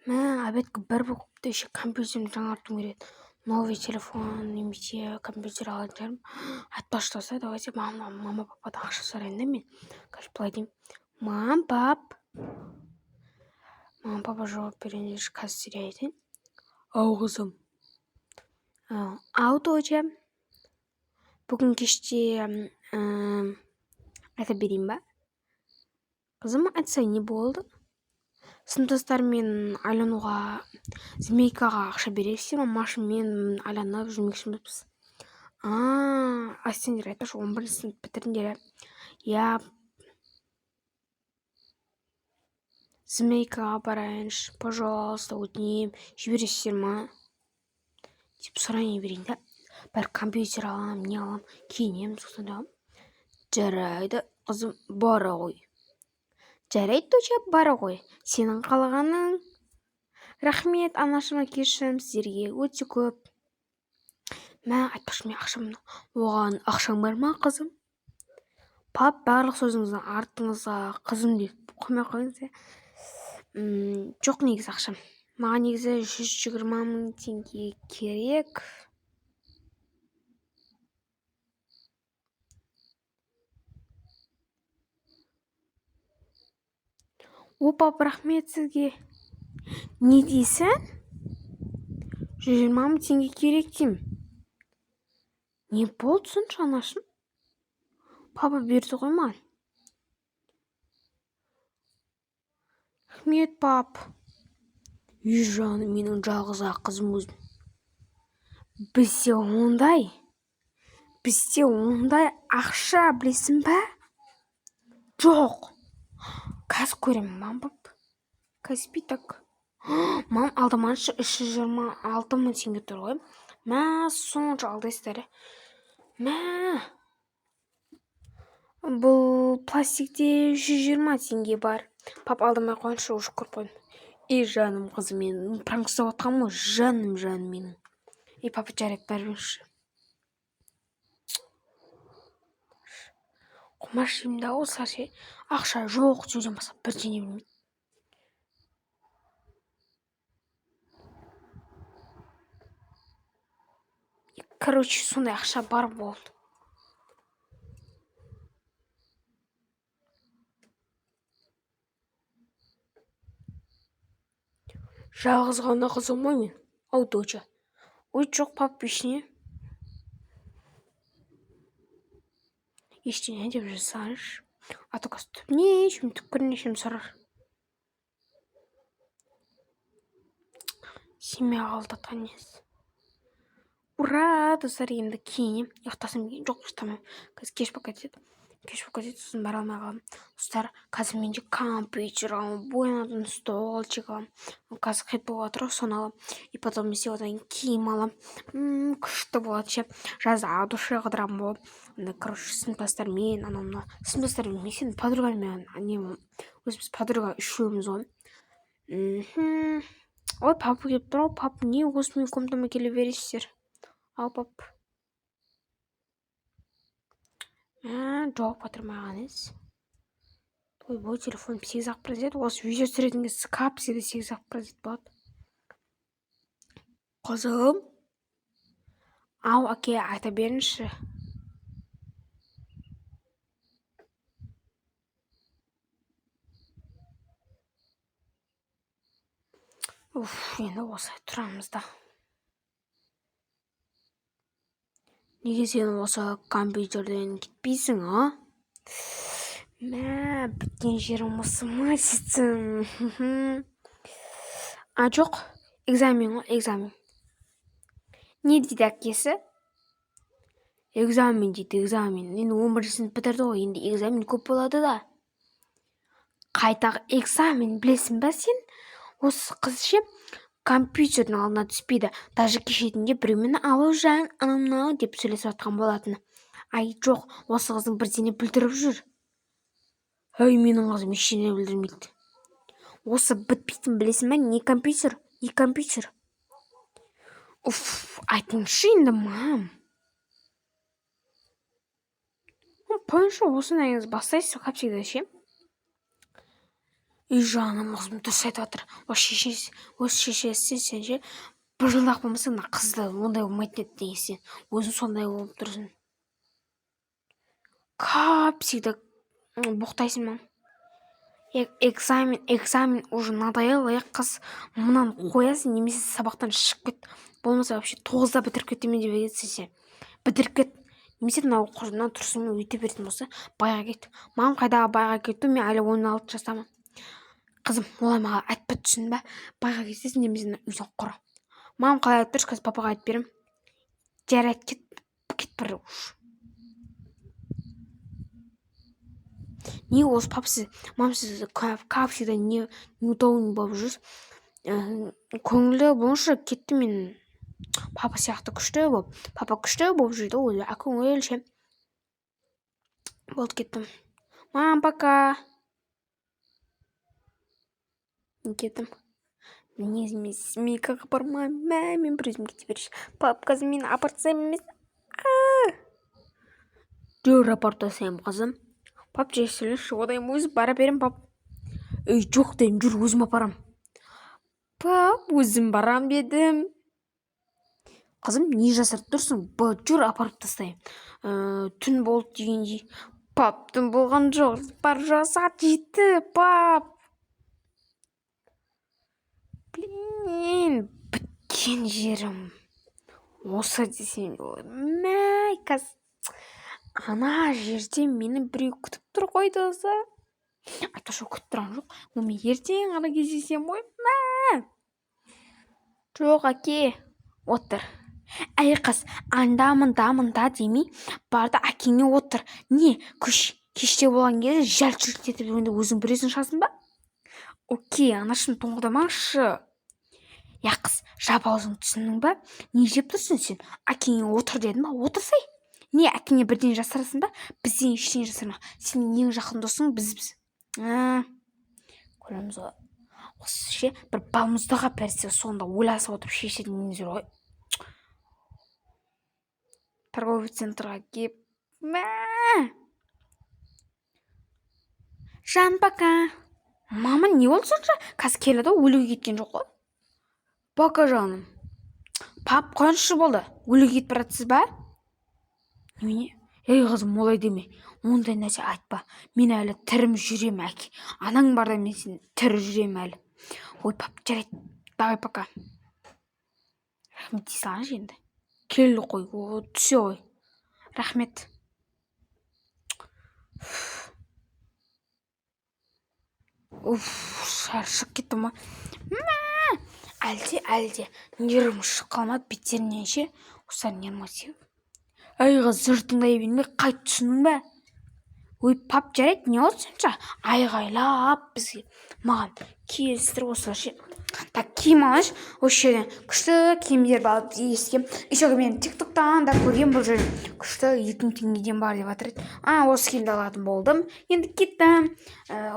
Мә, обедке бір болып еще компьютерімді жаңартуым керек. Новый телефон немесе компьютер алатын шығармын. Айтпақшы достар, давайте мама пападан ақша сұрайын да мен. Қазір былай деймін: мам, пап. Мама папа жауап бергенде қазір айтайын. Ау қызым. Ау доча. Бүгін кеште айта берейін ба? Қызым, айтса не болды? Сыныптастармен айлануға, змейкаға ақша бересіздер ме? Машин мен айланып жүрмекшіміз. Сендер айтпашы, 11 сынып бітірдіңдер. Я змейкаға барайыншы, пожалуйста, өтінем, жібересіздер ма? Деп сұрайын берейін да. Бір компьютер алам, не алам, киінем, сосын да. Жарайды, қызым, бара ғой. Жарайды, доча, бара ғой. Сенің қалағаның. Рахмет, анашыма, кешірім, сіздерге өте көп. Мә, айтпақшы, мен ақшамды. Оған ақшаң бар ма, қызым? Пап, барлық сөзіңіздің артыңызға қызым деп қоймай қойыңыз. Жоқ, негізі ақшам. Маған негізі 120 мың теңге керек. Пап, рахмет сізге. Не дейсің? 120 мың теңге керек деймін. Не болды сонша, анашым? Папа берді ғой маған. Рахмет, пап. Жаным, менің жалғыз ақ қызым өзім. Бізде ондай ақша, білесің ба? Жоқ. Қазір көремін, мам, пап. Қазір так. Мам, алдаманшы 326 мың теңге тұр ғой. Мә, сонша алдайсыздар. Мә. Бұл пластикте 120 теңге бар. Пап, алдамай қойыншы, ұшып көріп қойдым. Жаным қызым, мен пранкстап отқанмын ғой, жаным менің. Папа, жарайды, бәрібірші. Құмашымда осылар ақша жоқ деуден басқа бірдеңе білмейді. Короче, сондай ақша бар болды. Жалғыз ғана қызым ғой мен. Ау, доча. Ой, жоқ, пап, ештеңе деп жасарыш. Атоқас түкірнешім сұрар. Семья қалдатқан ес. Ура, достар, енді киінем. Ұйықтасам кейін. Жоқ, ұйықтамайм. Қазір кеш болып кетеді, сосын бара алмай қалам. Достар, қазір менде компьютер алам, боянатын столчик алам. Қазір қит болып жатыр, соны алам. И потом мен одан киім алам. Күшті болады ше. Жазда от души қыдырам болып. Короче, сыныптастармен, сыныптастармен, мен сенің подругамен, өзіміз подруга үшеуміз ғой. Ой, папа келіп тұр ғой. Пап, не осы менің комнатама келе бересіздер? Ал, пап. Жауап қатырмаған ес. Ойбой, телефоным 8% осы видео түсіретін кезде капсида 8% болады. Қызым. Ау, әке, айта беріңізші. Енді осылай тұрамыз да. Неге сен осы компьютерден кетпейсің, а? Мә, біткен жерім осы ма сетсің? Жоқ, экзамен ғой, экзамен. Не дейді әкесі? Экзамен дейді, экзамен. Енді 11 сынып бітірді ғой, енді экзамен көп болады да. Қайтақ экзамен, білесің ба сен? Осы қыз ше компьютердің алдына түспейді. Даже кешетінде біреумен алу жан, анау деп сөйлесіп жатқан болатын. Ай, жоқ, осы қыздың бірдеңе білдіріп жүр. Ай, менің қызым ештеңе білдірмейді. Осы бітпейтін, білесің ба? Не компьютер? Айтыңызшы енді, мам. Қойыңшы, осындай бастайсыз, как всегда ше. үй жаным қызым дұрыс айтып жатыр. Осы шешесі сен ше бір жылдақ болмаса мына қызды ондай болмайтын еді деген сен өзің сондай болып тұрсың. Как всегда боқтайсың мам. Экзамен уже надоел, қыз мынаны қоясың немесе сабақтан шығып кет. Болмаса вообще 9-да бітіріп кетемін деп кетсің сен. Бітіріп кет. Немесе мынау қожынан тұрсың өйте беретін болса, байға кет. Мам қайдағы байға кетті, мен әлі 16 жастамын. Қызым, олай маған айтпа түсін бе? Байға кетесің немесе үйден құра. Мам қалай айтып тұрсыз, қазір папаға айтып берем. Жарайды, кет бір уж. Не осы папсыз, мамсыз, как всегда неудобно болып жүрсіз. Көңілі болыңызшы, кетті мен папа сияқты күшті болып. Папа күшті болып жүрді, ол көңіл ше. Болды, кеттім. Мам, пока. Кеттім. Мен как бармай, мен бір өзім кете берші. Пап, қазір мені апартсам емес. Жүр апартасам, қызым. Пап, жесілінші, одан өзі бара берем, пап. Жоқ дейм, жүр, өзім апарам. Пап, өзім барам дедім. Қызым, не жасырып тұрсың? Жүр, апарып тастайым. Түн болды дегендей. Пап, түн болған жоқ. Бар жасат жетті, пап. Блин, біткен жерім. Осы десем болады. Мәй, ана жерде мені біреу күтіп тұр қойды осы. Айтпашы күтіп тұрған жоқ. Мен ертең ғана кездесем ғой. Жоқ, әке, отыр. Әй қыз, анда демей, барды әкеңе отыр. Не, кеште болған кезде жал жүртетіп жүргенде өзің біресің шасын ба? Окей, анашым тоңдамаңшы. Я қыз, жап аузың түсіндің ба? Не жеп тұрсың сен? Әкеңе отыр дедім ба? Отырсай. Не, әкеңе бірден жасырасың ба? Бізден ештеңе жасырма. Сен ең жақын досың біз. Көреміз ғой. Осы ше бір балмұздаға берсе, сонда ойласып отырып шешетініңіздер ғой. Торговый центрға кеп. Жан, пока. Мама, не болды сонша? Қазір келеді, өліге кеткен жоқ қой. Пока, жаным. Пап, қойыншы болды. Өліге кетіп баратсыз ба? Немене? Ей қызым, олай деме. Ондай нәрсе айтпа. Мен әлі тірім жүрем, әке. Анаң барда мен сен тірі жүрем әлі. Ой, пап, жарайды. Давай, пока. Рахмет дей салаңыз енді. Келді қой, түсе ғой. Рахмет. Шаршып кеттім ма? Әлде нервім шығып қалмады беттерінен ше. Осылар нерватив. Әй қыз, жұртыңдай бермей қайт, түсіндің бе? Ой, пап, жарайды, не болды сонша? Айғайлап бізге маған келістір осылар ше. Так, киім алайыншы. Осы жерден күшті киімдер алып ескем. Еще мен тиктоктан да көрген бұл жерден күшті 2000 теңгеден бар деп жатыр еді. Осы киімді алатын болдым. Енді кеттім.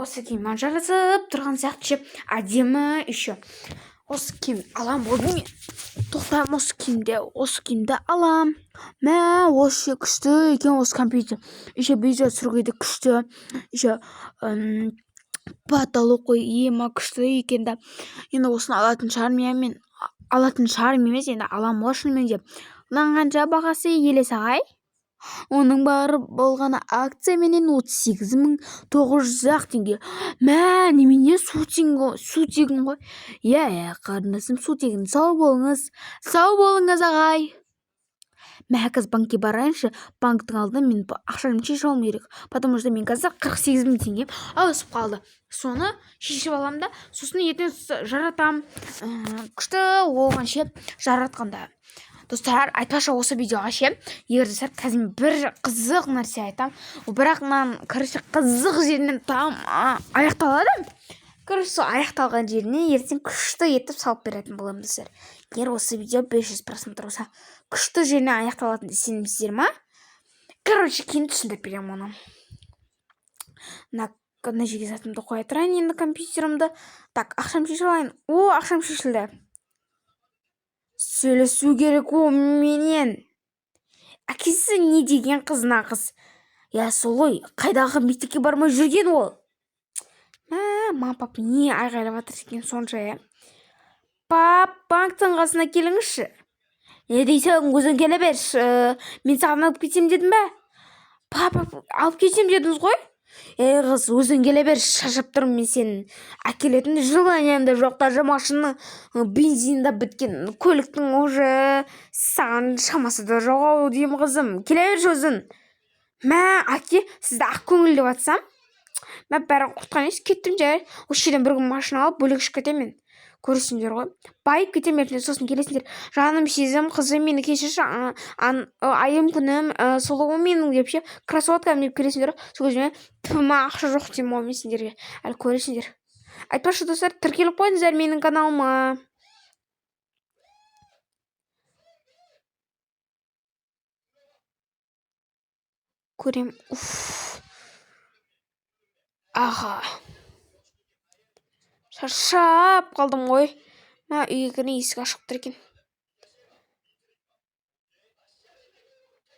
Осы киім жарасып тұрған сияқты ше. Әдемі еще. Осы киім алам болдым мен. Тоқтам, осы киімді алам. Осы күшті екен осы компьютер. Еще видео түсіруге күшті. Еще потолок қой ема күшті екен да. Енді осыны алатын шығармын емес, енді алам шынымен деп. Мынаған қанша бағасы елес ағай? Оның бары болғаны акцияменен 38.900 теңге. Немене су тегін ғой? Иә, қарындасым, су тегін. Сау болыңыз ағай. Қыз, банкке барайыншы. Банктың алдында мен ақшамды шешіп алуым керек. Потому что мен қазір 48.000 теңгем ауысып қалды. Соны шешіп алам да, сосын ертең жаратам. Күшті оған ше жаратқанда. Достар, айтпашы осы видеоға ше. Егер де сәт қазір бір қызық нәрсе айтам. Бірақ қызық жерінен там аяқталады. Сол аяқталған жеріне ертең күшті етіп салып беретін боламын достар. Егер осы видео 500 просмотр болса, күшті жеріне аяқталатын сенімсіздер ма? Кейін түсіндіріп беремін оны. Мына жерге затымды қоя тұрайын енді компьютерімді. Так, ақшам шешіп алайын. Ақшам шешілді. Сөйлесу керек менен. Әкесі не деген қызына қыз? Я солой, қайдағы мектепке бармай жүрген ол? Мама пап не айғайлап жатыр екен сонша, иә? Пап, банктің қасына келіңізші. Не дейсің, өзің келе берші. Мен саған алып кетсем дедім бе? Папа, алып кетсем дедіңіз ғой? Қыз, өзің келе бер, шаршап тұрмын мен сенің. Әкелетін желаниямда жоқ, даже машина бензин да біткен, көліктің уже саған шамасы да жоқ ау деймін, қызым. Келе берші өзің. Мә, әке, сізді ақ көңіл деп атсам? Мә, бәрін құртқан емес, кеттім жай. Осы жерден бір күн машина алып бөлек ішіп кетемін. Көресіңдер ғой, байып кетемін ертең, сосын келесіңдер. Жаным, сезім, қызым, мені кешірші, айым, күнім, сұлуым менің деп ше, красоткам деп келесіңдер. Сол кезіме тіпіме ақша жоқ деймін ғой мен сендерге. Әлі көресіңдер. Айтпашы достар, тіркеліп қойыңыздар менің каналыма. Көрем. Аға. Шаршап қалдым ғой. Ма, үйге кірген есік ашық тұр екен.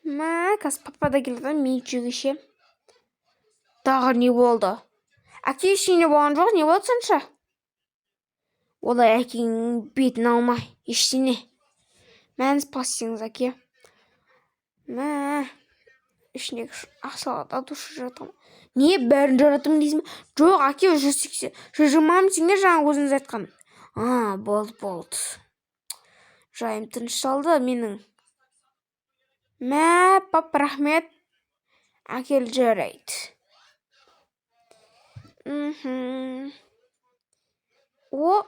Ма, қазір папа да келді, мен жеуге ше. Дағы не болды? Әке, ештеңе болған жоқ, не болды сонша? Олай әкеңнің бетін алма, ештеңе. Мәніз пастеңіз, әке. Мә, ішіндегі ақшаларды душы жатам. Не, бәрін жаратым дейсің? Жоқ, әке, 120 мың теңге жаңа өзіңіз айтқан. Болды. Жайым тынышталды менің. Мә, пап, рахмет. Әкел, жарайды.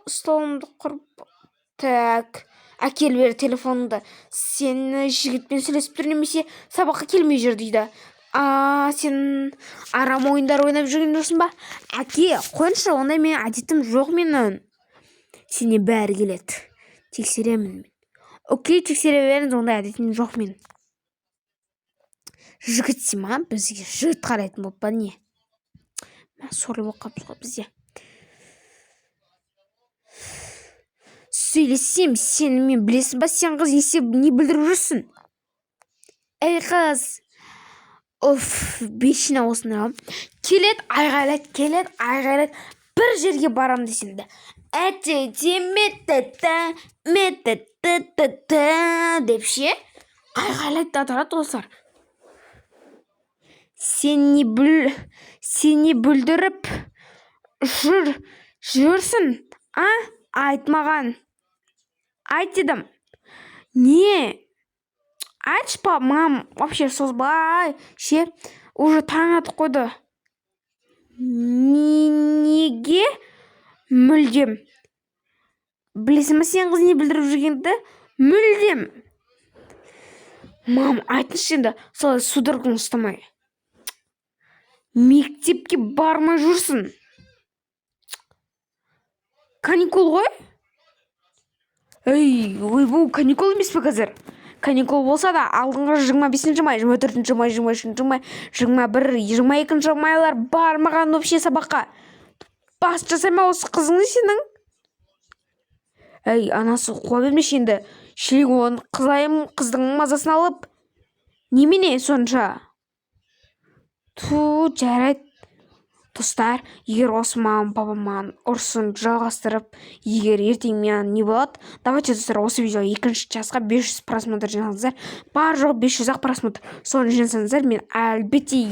Столымды құрып. Так, әкел бер телефоныңды. Сені жігітпен сөйлесіп тұр, немесе сабаққа келмей жүр дейді. Сен арам ойындар ойнап жүрген жоқсың ба? Әке, қойыншы, ондай мен әдетім жоқ менің. Сене бәрі келеді. Тексеремін мен. Окей, тексере беріңіз, ондай әдетім жоқ мен. Жігітсі ма? Бізге жігіт қарайтын болып па не? Сорлы болып қапсыз ғой бізде. Сөйлесем, сені мен білесің ба? Сен қыз не білдіріп жүрсің? Эй қыз, бешіне осында. Келет, айғайлайды. Бір жерге барам десеңді. Деп ше, айғайлайды да тұрады осылар. Сен не бүлдіріп жүрсің? Айтмаған. Айт дедім. Не? Айтшы, пап, мам, вообще созбай. Ше, уже таң атып қойды. Неге? Мүлдем. Білесің бе сен қыз не бүлдіріп жүргенді? Мүлдем. Мам, айтыңшы енді, солай судорогын ұстамай. Мектепке бармай жүрсің. Каникул ғой? Бұл каникул емес пе қазір? Каникул болса да алдыңғы 25-ші май, 24-ші май, 23-ші май, 21, 22-ші майлар бармаған өпше сабаққа. Бас жасайма осы қызыңды сенің? Анасы қуа бермеш енді. Шелегон қыздың мазасын алып. Немене сонша? Жарайды. Достар, егер осы мамам папаман ұрсын жалғастырып, егер ертең мен не болады, давайте достар, осы видео екінші часқа 500 просмотр жинаңыздар. Бар жоқ 500-ақ просмотр. Соны жинасаңыздар, мен әлбетте